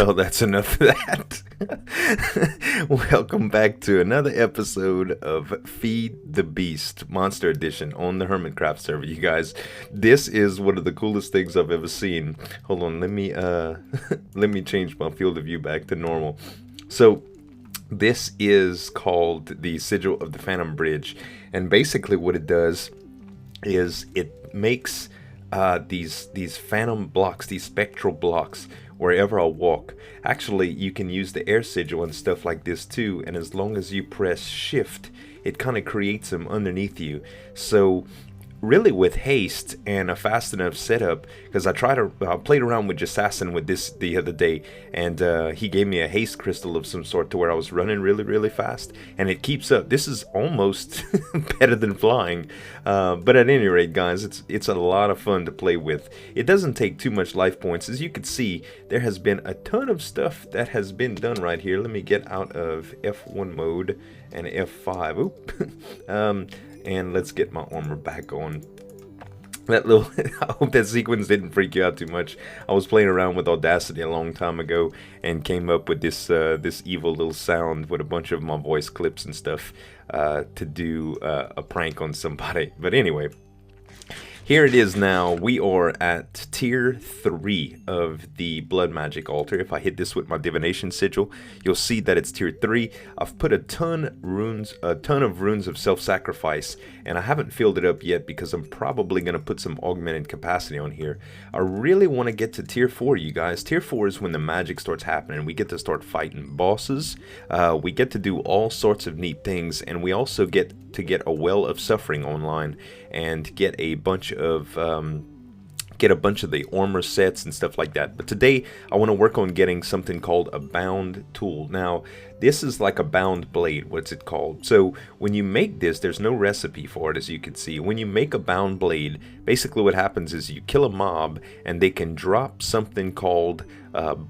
Well, that's enough of that. Welcome back to another episode of Feed the Beast Monster Edition on the Hermitcraft server. You guys, this is one of the coolest things I've ever seen. Hold on, let me let me change my field of view back to normal. So this is called the Sigil of the Phantom Bridge, and basically what it does is it makes these phantom blocks, these spectral blocks, wherever I walk. Actually, you can use the air sigil and stuff like this too, and as long as you press shift, it kind of creates them underneath you. So really with haste and a fast enough setup, because I played around with Assassin with this the other day, and he gave me a haste crystal of some sort to where I was running really fast, and it keeps up. This is almost better than flying, but at any rate, guys, it's a lot of fun to play with. It doesn't take too much life points. As you can see, there has been a ton of stuff that has been done right here. Let me get out of F1 mode and F5. Oop. And let's get my armor back on. That little, I hope that sequence didn't freak you out too much. I was playing around with Audacity a long time ago and came up with this this evil little sound with a bunch of my voice clips and stuff to do a prank on somebody. But anyway, here it is now. We are at tier 3 of the blood magic altar. If I hit this with my divination sigil, you'll see that it's tier 3. I've put a ton of runes of self-sacrifice, and I haven't filled it up yet because I'm probably going to put some augmented capacity on here. I really want to get to tier 4, you guys. Tier 4 is when the magic starts happening. We get to start fighting bosses. We get to do all sorts of neat things, and we also get a well of suffering online and get a bunch of the armor sets and stuff like that. But today I want to work on getting something called a bound tool. Now this is like a bound blade. What's it called? So when you make this, there's no recipe for it, as you can see. When you make a bound blade, basically what happens is you kill a mob and they can drop something called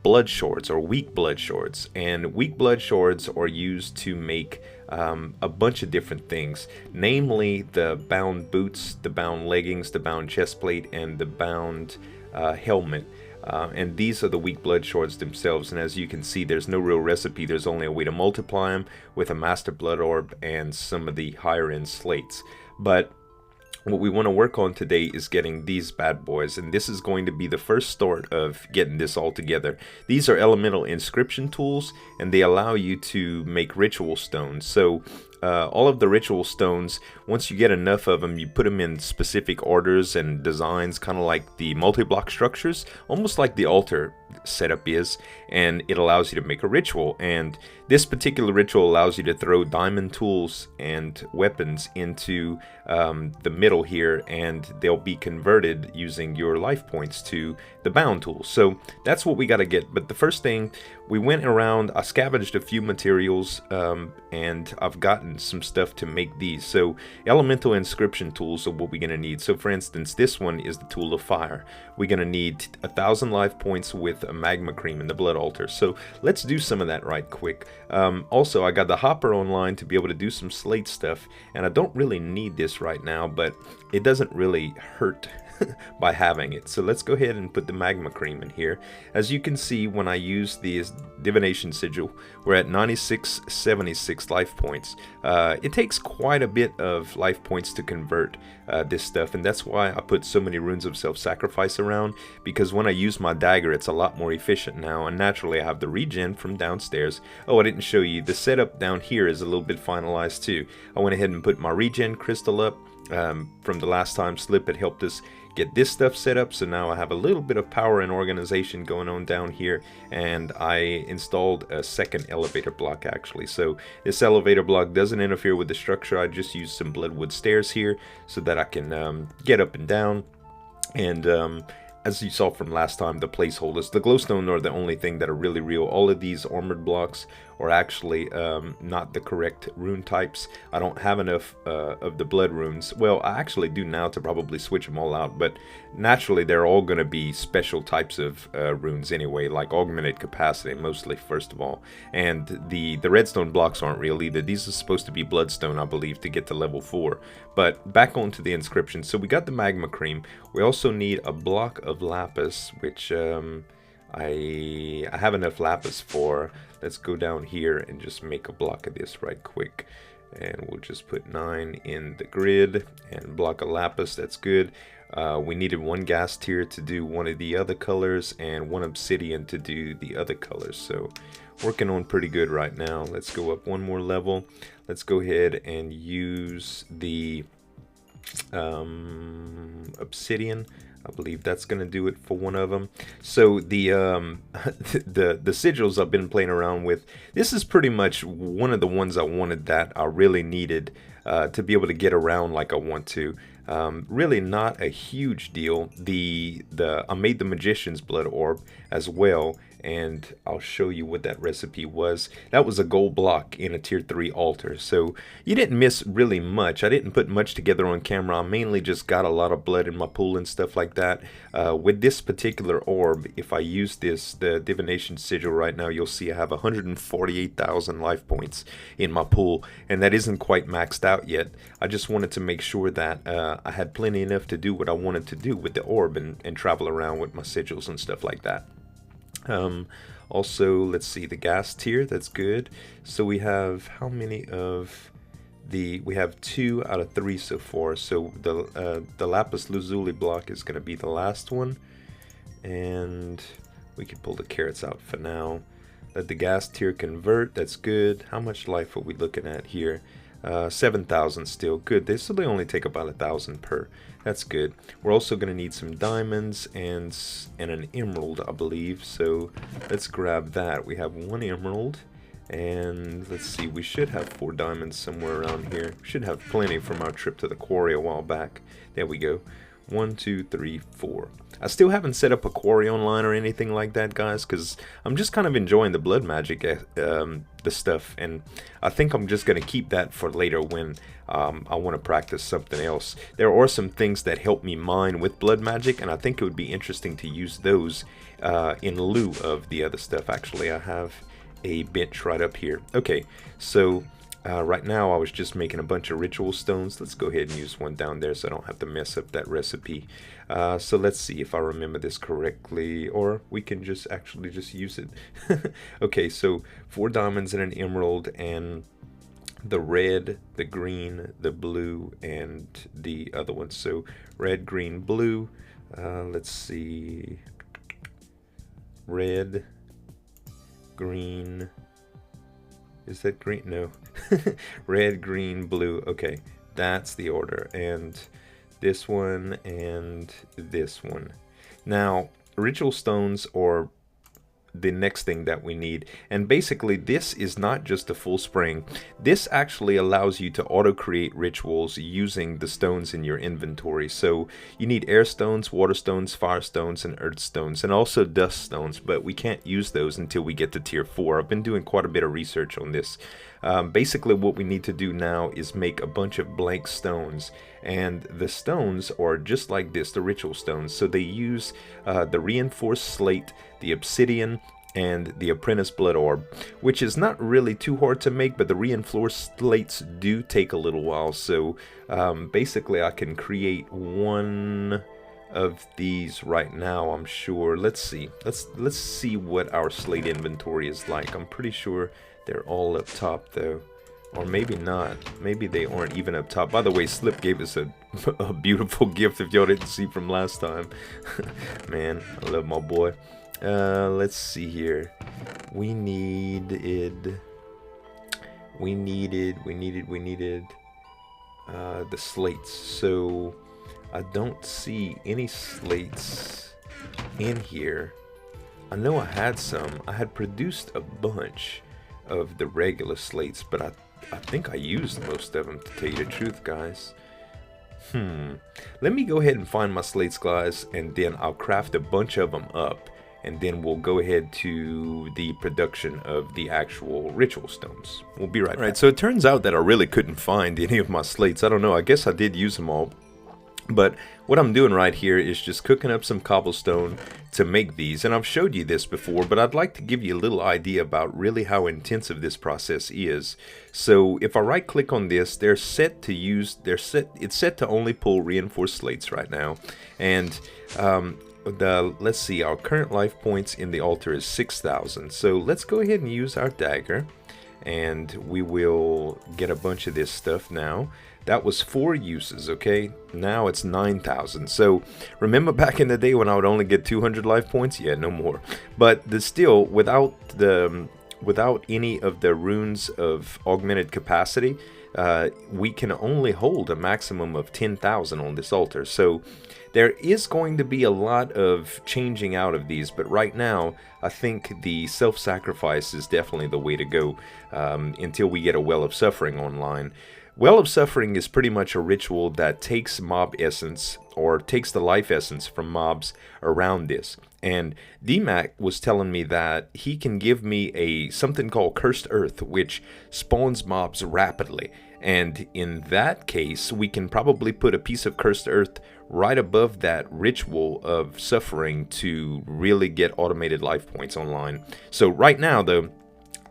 blood shards, or weak blood shards. And weak blood shards are used to make a bunch of different things, namely the bound boots, the bound leggings, the bound chest plate, and the bound helmet. And these are the weak blood shards themselves, and as you can see, there's no real recipe. There's only a way to multiply them with a master blood orb and some of the higher end slates. But what we want to work on today is getting these bad boys, and this is going to be the first start of getting this all together. These are elemental inscription tools, and they allow you to make ritual stones. So all of the ritual stones, once you get enough of them, you put them in specific orders and designs, kind of like the multi-block structures, almost like the altar setup is, and it allows you to make a ritual. And this particular ritual allows you to throw diamond tools and weapons into the middle here, and they'll be converted using your life points to the bound tools. So that's what we got to get. But the first thing, we went around, I scavenged a few materials, and I've gotten some stuff to make these. So elemental inscription tools are what we're going to need. So for instance, this one is the tool of fire. We're going to need 1,000 life points with a magma cream in the blood altar. So let's do some of that right quick. Also, I got the hopper online to be able to do some slate stuff, and I don't really need this right now, but it doesn't really hurt by having it. So let's go ahead and put the magma cream in here. As you can see, when I use the divination sigil, we're at 9676 life points. It takes quite a bit of life points to convert this stuff, and that's why I put so many runes of self-sacrifice around, because when I use my dagger, it's a lot more efficient now. And naturally, I have the regen from downstairs. Oh, I didn't show you the setup down here is a little bit finalized too. I went ahead and put my regen crystal up from the last time Slip had helped us get this stuff set up. So now I have a little bit of power and organization going on down here, and I installed a second elevator block actually. So this elevator block doesn't interfere with the structure. I just used some bloodwood stairs here so that I can get up and down. And as you saw from last time, the placeholders, the glowstone, are the only thing that are really real. All of these armored blocks are actually not the correct rune types. I don't have enough of the blood runes. Well, I actually do now to probably switch them all out, but naturally they're all going to be special types of runes anyway, like augmented capacity mostly, first of all. And the redstone blocks aren't real either. These are supposed to be bloodstone, I believe, to get to level 4. But back onto the inscription. So we got the magma cream. We also need a block of lapis, which I have enough lapis for. Let's go down here and just make a block of this right quick. And we'll just put 9 in the grid and block of lapis. That's good. We needed 1 gas tier to do one of the other colors and 1 obsidian to do the other colors. So working on pretty good right now. Let's go up 1 more level. Let's go ahead and use the obsidian. I believe that's going to do it for one of them. So the the sigils I've been playing around with, this is pretty much one of the ones I wanted that I really needed to be able to get around like I want to. Really not a huge deal. I made the Magician's Blood Orb as well, and I'll show you what that recipe was. That was a gold block in a tier 3 altar, so you didn't miss really much. I didn't put much together on camera. I mainly just got a lot of blood in my pool and stuff like that. With this particular orb, if I use the divination sigil right now, you'll see I have 148,000 life points in my pool, and that isn't quite maxed out yet. I just wanted to make sure that I had plenty enough to do what I wanted to do with the orb and travel around with my sigils and stuff like that. Also, let's see, the gas tier, that's good. So we have how many of we have 2 out of 3 so far. So the lapis lazuli block is going to be the last one, and we can pull the carrots out for now. Let the gas tier convert, that's good. How much life are we looking at here? 7,000 still good. So they only take about 1,000 per. That's good. We're also going to need some diamonds and an emerald, I believe. So let's grab that. We have 1 emerald, and let's see, we should have 4 diamonds somewhere around here. We should have plenty from our trip to the quarry a while back. There we go. 1, 2, 3, 4. I still haven't set up a quarry online or anything like that, guys, because I'm just kind of enjoying the blood magic, the stuff, and I think I'm just going to keep that for later when I want to practice something else. There are some things that help me mine with blood magic, and I think it would be interesting to use those in lieu of the other stuff. Actually, I have a bench right up here. Okay, so right now I was just making a bunch of ritual stones. Let's go ahead and use one down there so I don't have to mess up that recipe. So let's see if I remember this correctly, or we can just actually just use it. Okay, so 4 diamonds and an emerald, and the red, the green, the blue, and the other one. So red, green, blue. Let's see. Red, green. Is that green? No. Red, green, blue. Okay, that's the order. And this one and this one. Now, ritual stones are the next thing that we need, and basically this is not just a full spring. This actually allows you to auto create rituals using the stones in your inventory. So you need air stones, water stones, fire stones, and earth stones, and also dust stones, but we can't use those until we get to tier 4. I've been doing quite a bit of research on this. Basically what we need to do now is make a bunch of blank stones, and the stones are just like this, the ritual stones. So they use the reinforced slate, the obsidian, and the apprentice blood orb, which is not really too hard to make, but the reinforced slates do take a little while. So basically I can create one of these right now, I'm sure. Let's see, let's see what our slate inventory is like. I'm pretty sure they're all up top though, or maybe not. Maybe they aren't even up top. By the way, Slip gave us a beautiful gift if y'all didn't see from last time. Man, I love my boy. Let's see here. We needed the slates. So I don't see any slates in here. I know I had some. I had produced a bunch of the regular slates, but I think I used most of them, to tell you the truth, guys. Let me go ahead and find my slates, guys, and then I'll craft a bunch of them up, and then we'll go ahead to the production of the actual ritual stones. We'll be right back. Alright, so it turns out that I really couldn't find any of my slates. I don't know, I guess I did use them all. But what I'm doing right here is just cooking up some cobblestone to make these, and I've showed you this before, but I'd like to give you a little idea about really how intensive this process is. So if I right click on this, it's set to only pull reinforced slates right now, and let's see, our current life points in the altar is 6,000. So let's go ahead and use our dagger, and we will get a bunch of this stuff now. That was 4 uses, okay? Now it's 9,000. So remember back in the day when I would only get 200 life points? Yeah, no more. But still, without any of the runes of augmented capacity, we can only hold a maximum of 10,000 on this altar. So there is going to be a lot of changing out of these, but right now I think the self-sacrifice is definitely the way to go until we get a Well of Suffering online. Well of Suffering is pretty much a ritual that takes mob essence, or takes the life essence from mobs around this. And DMAC was telling me that he can give me something called Cursed Earth, which spawns mobs rapidly. And in that case, we can probably put a piece of Cursed Earth right above that ritual of suffering to really get automated life points online. So right now, though,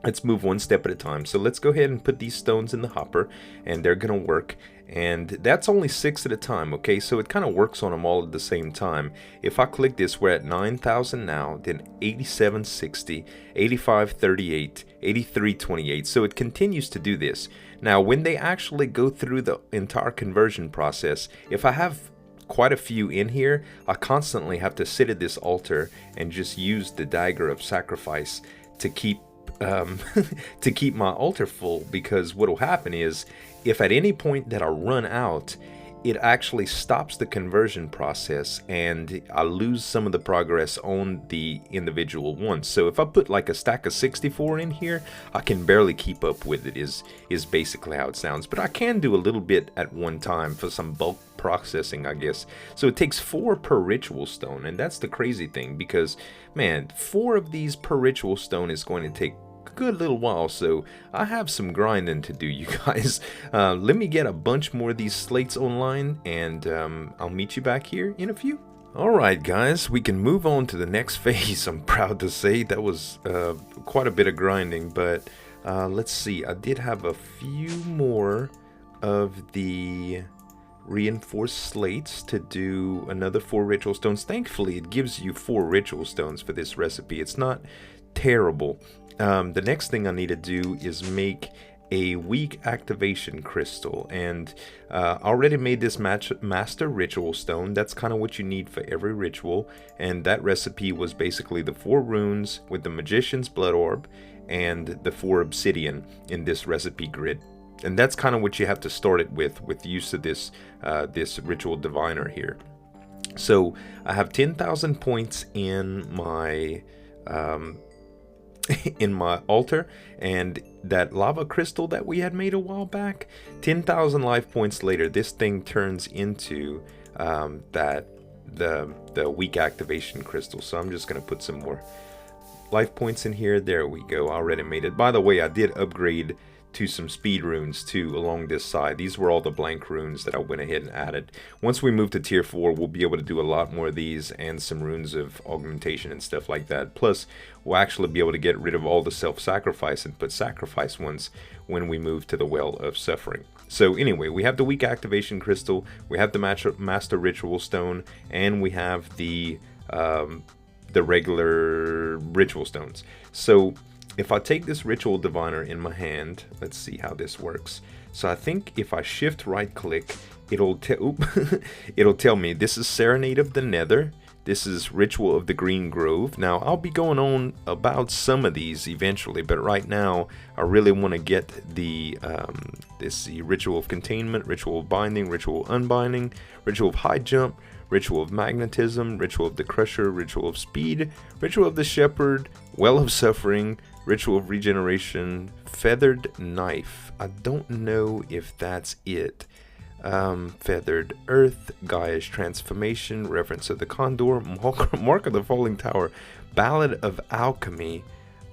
let's move one step at a time. So let's go ahead and put these stones in the hopper, and they're going to work. And that's only 6 at a time, okay? So it kind of works on them all at the same time. If I click this, we're at 9,000 now, then 8760, 8538, 8328. So it continues to do this. Now, when they actually go through the entire conversion process, if I have quite a few in here, I constantly have to sit at this altar and just use the dagger of sacrifice to keep to keep my altar full, because what will happen is if at any point that I run out, it actually stops the conversion process and I lose some of the progress on the individual ones. So if I put like a stack of 64 in here, I can barely keep up with it, is basically how it sounds. But I can do a little bit at one time for some bulk processing, I guess. So it takes 4 per ritual stone, and that's the crazy thing, because man, 4 of these per ritual stone is going to take good little while, so I have some grinding to do, you guys. Let me get a bunch more of these slates online, and I'll meet you back here in a few. Alright guys, we can move on to the next phase. I'm proud to say that was quite a bit of grinding, but let's see, I did have a few more of the reinforced slates to do another 4 ritual stones. Thankfully it gives you 4 ritual stones for this recipe. It's not terrible. The next thing I need to do is make a weak activation crystal, and I already made this master ritual stone. That's kind of what you need for every ritual, and that recipe was basically the 4 runes with the magician's blood orb and the 4 obsidian in this recipe grid. And that's kind of what you have to start it with use of this this ritual diviner here. So I have 10,000 points in my in my altar, and that lava crystal that we had made a while back, 10,000 life points later, this thing turns into the weak activation crystal. So I'm just gonna put some more life points in here. There we go. I already made it. By the way, I did upgrade to some speed runes too along this side. These were all the blank runes that I went ahead and added. Once we move to tier 4, we'll be able to do a lot more of these and some runes of augmentation and stuff like that. Plus, we'll actually be able to get rid of all the self-sacrifice and put sacrifice ones when we move to the Well of Suffering. So anyway, we have the weak activation crystal, we have the master ritual stone, and we have the regular ritual stones. So if I take this ritual diviner in my hand, let's see how this works. So I think if I shift right click, it'll tell me this is Serenade of the Nether, this is Ritual of the Green Grove. Now I'll be going on about some of these eventually, but right now I really want to get the Ritual of Containment, Ritual of Binding, Ritual of Unbinding, Ritual of High Jump, Ritual of Magnetism, Ritual of the Crusher, Ritual of Speed, Ritual of the Shepherd, Well of Suffering, Ritual of Regeneration, Feathered Knife. I don't know if that's it. Feathered Earth, Gaia's Transformation, Reverence of the Condor, Mark of the Falling Tower, Ballad of Alchemy,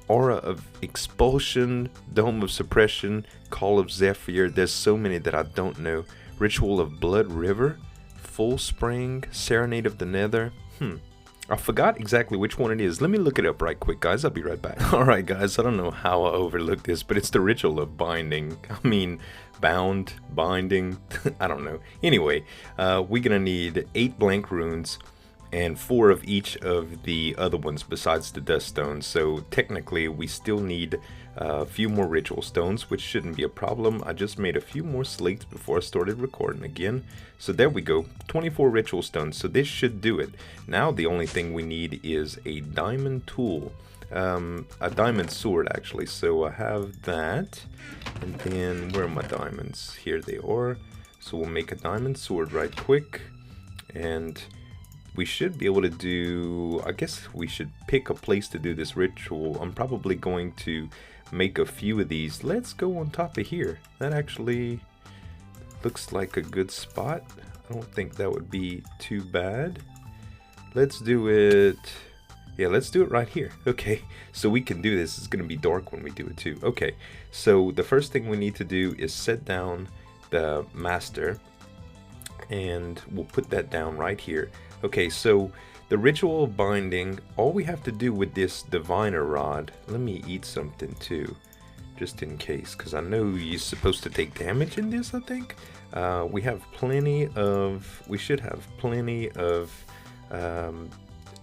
Aura of Expulsion, Dome of Suppression, Call of Zephyr. There's so many that I don't know. Ritual of Blood River, Full Spring, Serenade of the Nether. I forgot exactly which one it is. Let me look it up right quick, guys. I'll be right back. Alright, guys. I don't know how I overlooked this, but it's the Ritual of Binding. I mean, bound, binding. I don't know. Anyway, we're going to need 8 blank runes, and 4 of each of the other ones besides the dust stones. So technically we still need a few more ritual stones, which shouldn't be a problem. I just made a few more slates before I started recording again. So there we go, 24 ritual stones. So this should do it. Now the only thing we need is a diamond tool. A diamond sword actually. So I have that, and then where are my diamonds? Here they are. So we'll make a diamond sword right quick, and we should be able to do, I guess we should pick a place to do this ritual. I'm probably going to make a few of these. Let's go on top of here. That actually looks like a good spot. I don't think that would be too bad. Let's do it, yeah, let's do it right here. Okay, so we can do this. It's gonna be dark when we do it too. Okay, so the first thing we need to do is set down the master, and we'll put that down right here. Okay, so the ritual of binding, all we have to do with this diviner rod, let me eat something too, just in case, because I know you're supposed to take damage in this, I think. We have plenty of, we should have plenty of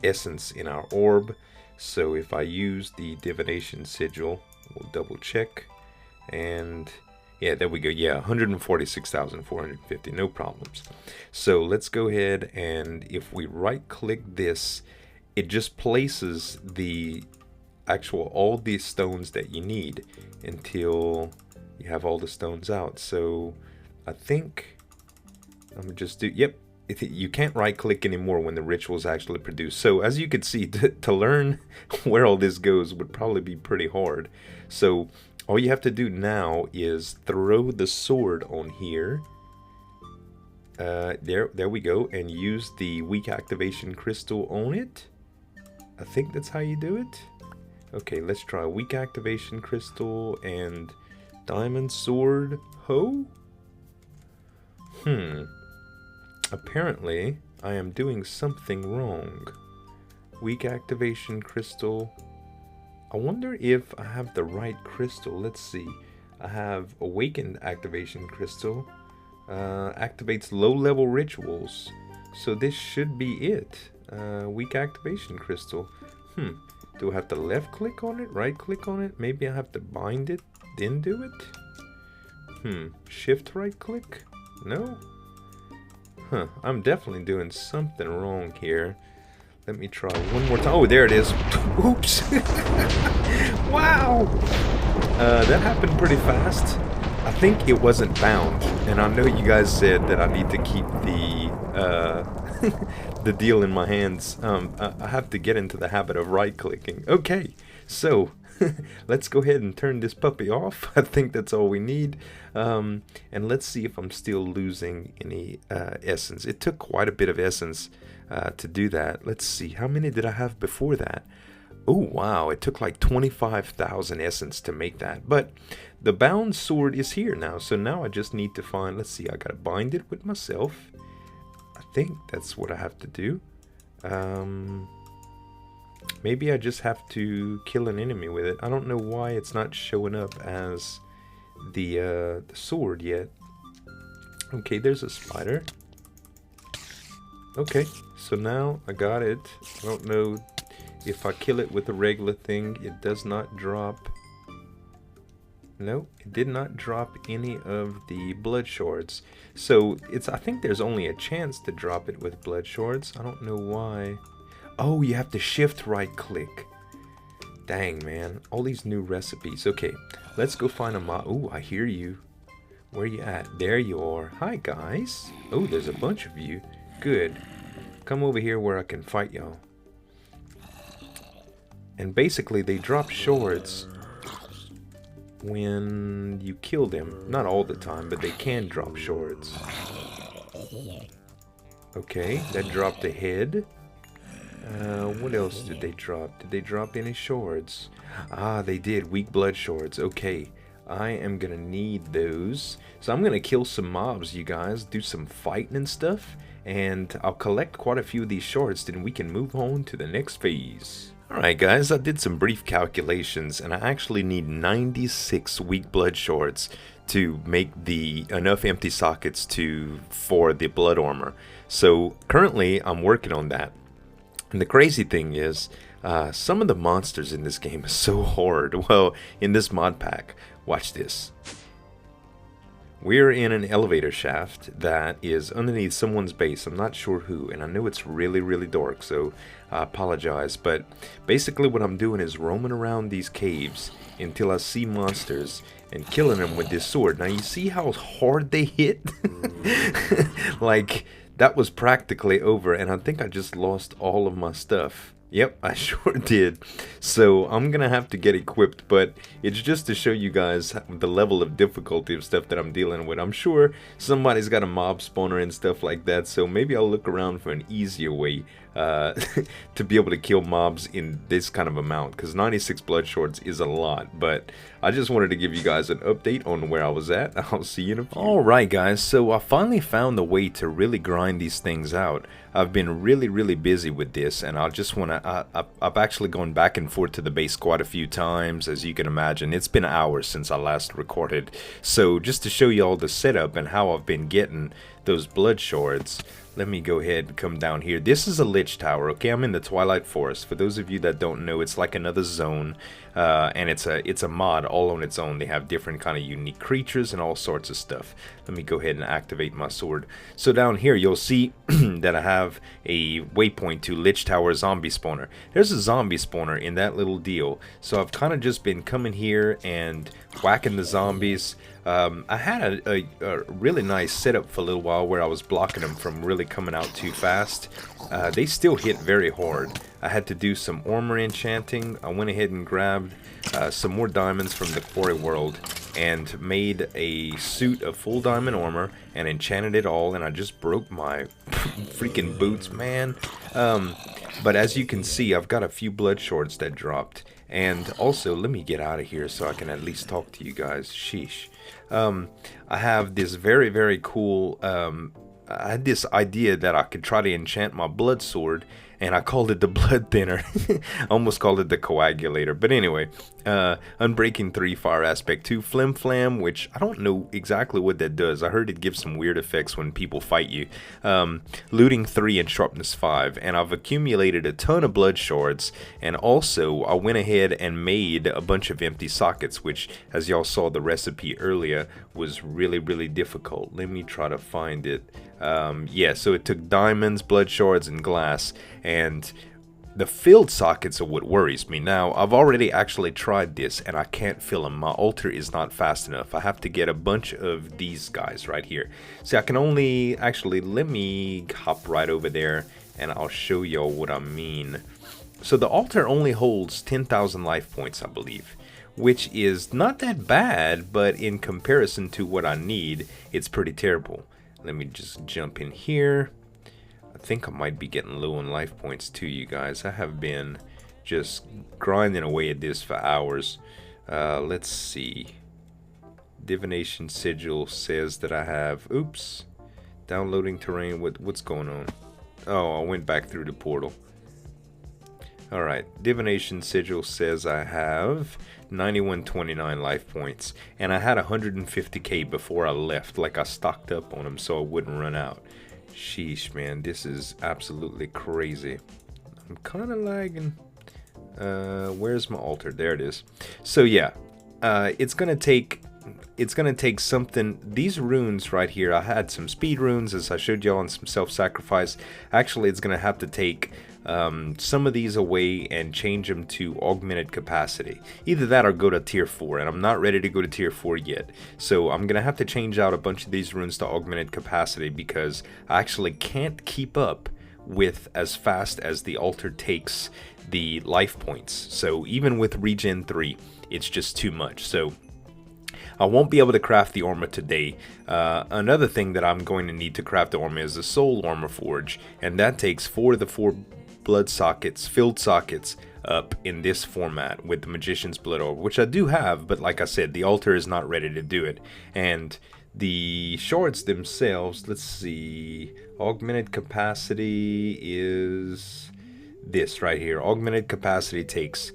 essence in our orb. So if I use the divination sigil, we'll double check, and yeah, there we go. Yeah, 146,450, no problems. So let's go ahead, and if we right click this, it just places the actual, all these stones that you need until you have all the stones out. So I think I'm gonna just do, yep, you can't right click anymore when the ritual is actually produced. So as you can see, to learn where all this goes would probably be pretty hard. So all you have to do now is throw the sword on here. There we go, and use the weak activation crystal on it. I think that's how you do it. Okay, let's try weak activation crystal and diamond sword. Ho? Apparently, I am doing something wrong. Weak activation crystal. I wonder if I have the right crystal. Let's see. I have awakened activation crystal. Activates low-level rituals. So this should be it. Weak activation crystal. Do I have to left click on it? Right click on it? Maybe I have to bind it, then do it? Shift right click? No? I'm definitely doing something wrong here. Let me try one more time. Oh, there it is. Oops. Wow. That happened pretty fast. I think it wasn't bound, and I know you guys said that I need to keep the the deal in my hands. I have to get into the habit of right-clicking. Okay, so let's go ahead and turn this puppy off. I think that's all we need. And let's see if I'm still losing any essence. It took quite a bit of essence to do that. Let's see, how many did I have before that? Oh wow, it took like 25,000 essence to make that. But the bound sword is here now, so now I just need to find, let's see, I gotta bind it with myself. I think that's what I have to do. Maybe I just have to kill an enemy with it. I don't know why it's not showing up as the sword yet. Okay, there's a spider. Okay, so now I got it. I don't know if I kill it with a regular thing. It does not drop. No, it did not drop any of the blood shards. So it's, I think there's only a chance to drop it with blood shards. I don't know why. Oh, you have to shift right click. Dang, man. All these new recipes. Okay, let's go find a mob. Oh, I hear you. Where you at? There you are. Hi, guys. Oh, there's a bunch of you. Good. Come over here where I can fight y'all. And basically, they drop shards when you kill them. Not all the time, but they can drop shards. Okay, that dropped a head. What else did they drop? Did they drop any shards? Ah, they did. Weak blood shards. Okay, I am gonna need those. So I'm gonna kill some mobs, you guys. Do some fighting and stuff. And I'll collect quite a few of these shards. Then we can move on to the next phase. Alright guys, I did some brief calculations, and I actually need 96 weak blood shards to make the enough empty sockets for the blood armor. So currently I'm working on that. And the crazy thing is, some of the monsters in this game are so hard. Well, in this mod pack, watch this. We're in an elevator shaft that is underneath someone's base. I'm not sure who, and I know it's really, really dark, so I apologize. But basically what I'm doing is roaming around these caves until I see monsters and killing them with this sword. Now you see how hard they hit? Like, that was practically over, and I think I just lost all of my stuff. Yep, I sure did. So I'm gonna have to get equipped, but it's just to show you guys the level of difficulty of stuff that I'm dealing with. I'm sure somebody's got a mob spawner and stuff like that, so maybe I'll look around for an easier way to be able to kill mobs in this kind of amount, because 96 blood shards is a lot. But I just wanted to give you guys an update on where I was at. I'll see you in a few. Alright guys, so I finally found the way to really grind these things out. I've been really busy with this, and I just want to, I've actually gone back and forth to the base quite a few times. As you can imagine, it's been hours since I last recorded. So just to show you all the setup and how I've been getting those blood shards, let me go ahead and come down here. This is a lich tower, okay? I'm in the Twilight Forest. For those of you that don't know, it's like another zone, and it's a mod all on its own. They have different kind of unique creatures and all sorts of stuff. Let me go ahead and activate my sword. So down here, you'll see that I have a waypoint to Lich Tower Zombie Spawner. There's a zombie spawner in that little deal. So I've kind of just been coming here and whacking the zombies. I had a really nice setup for a little while where I was blocking them from really coming out too fast. They still hit very hard. I had to do some armor enchanting. I went ahead and grabbed some more diamonds from the quarry world and made a suit of full diamond armor and enchanted it all, and I just broke my freaking boots, man. But as you can see, I've got a few blood shards that dropped. And also, let me get out of here so I can at least talk to you guys. Sheesh. I have this very cool, I had this idea that I could try to enchant my blood sword, and I called it the blood thinner. I almost called it the coagulator. But anyway, Unbreaking 3 Fire Aspect 2 Flim Flam, which I don't know exactly what that does. I heard it gives some weird effects when people fight you. Looting 3 and Sharpness 5, and I've accumulated a ton of blood shards, and also I went ahead and made a bunch of empty sockets, which, as y'all saw the recipe earlier, was really difficult. Let me try to find it. Yeah, so it took diamonds, blood shards, and glass, and the filled sockets are what worries me. Now, I've already actually tried this, and I can't fill them. My altar is not fast enough. I have to get a bunch of these guys right here. See, I can only, actually, let me hop right over there, and I'll show y'all what I mean. So the altar only holds 10,000 life points, I believe, which is not that bad, but in comparison to what I need, it's pretty terrible. Let me just jump in here. I think I might be getting low on life points too, you guys. I have been just grinding away at this for hours. Let's see. Divination Sigil says that I have... Oops. Downloading terrain. What's going on? Oh, I went back through the portal. Alright, Divination Sigil says I have 9129 life points, and I had 150k before I left, like I stocked up on them so I wouldn't run out. Sheesh, man, this is absolutely crazy. I'm kind of lagging. Where's my altar? There it is. So yeah, it's gonna take something. These runes right here, I had some speed runes, as I showed y'all, and some self-sacrifice. Actually, it's gonna have to take some of these away and change them to augmented capacity. Either that or go to tier 4, and I'm not ready to go to tier 4 yet. So I'm gonna have to change out a bunch of these runes to augmented capacity, because I actually can't keep up with as fast as the altar takes the life points. So even with regen 3, it's just too much. So I won't be able to craft the armor today. Another thing that I'm going to need to craft the armor is a soul armor forge, and that takes 4 of the 4 blood sockets, filled sockets, up in this format with the Magician's Blood Orb, which I do have, but like I said, the altar is not ready to do it. And the shards themselves, let's see, augmented capacity is this right here. Augmented capacity takes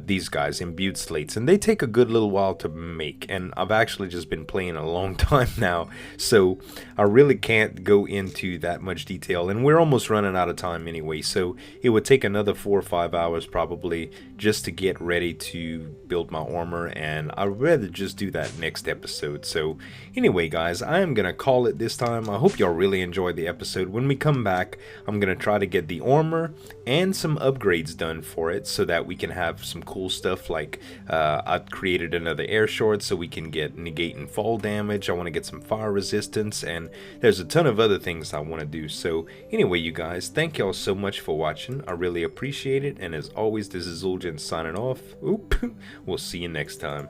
these guys, imbued slates, and they take a good little while to make, and I've actually just been playing a long time now, so I really can't go into that much detail, and we're almost running out of time anyway, so it would take another 4 or 5 hours probably just to get ready to build my armor, and I'd rather just do that next episode. So anyway guys, I am gonna call it this time. I hope y'all really enjoyed the episode. When we come back, I'm gonna try to get the armor and some upgrades done for it so that we can have some cool stuff, like I created another air shard so we can get negate and fall damage. I want to get some fire resistance, and there's a ton of other things I want to do. So anyway you guys, thank y'all so much for watching. I really appreciate it, and as always, this is Zueljin signing off. We'll see you next time.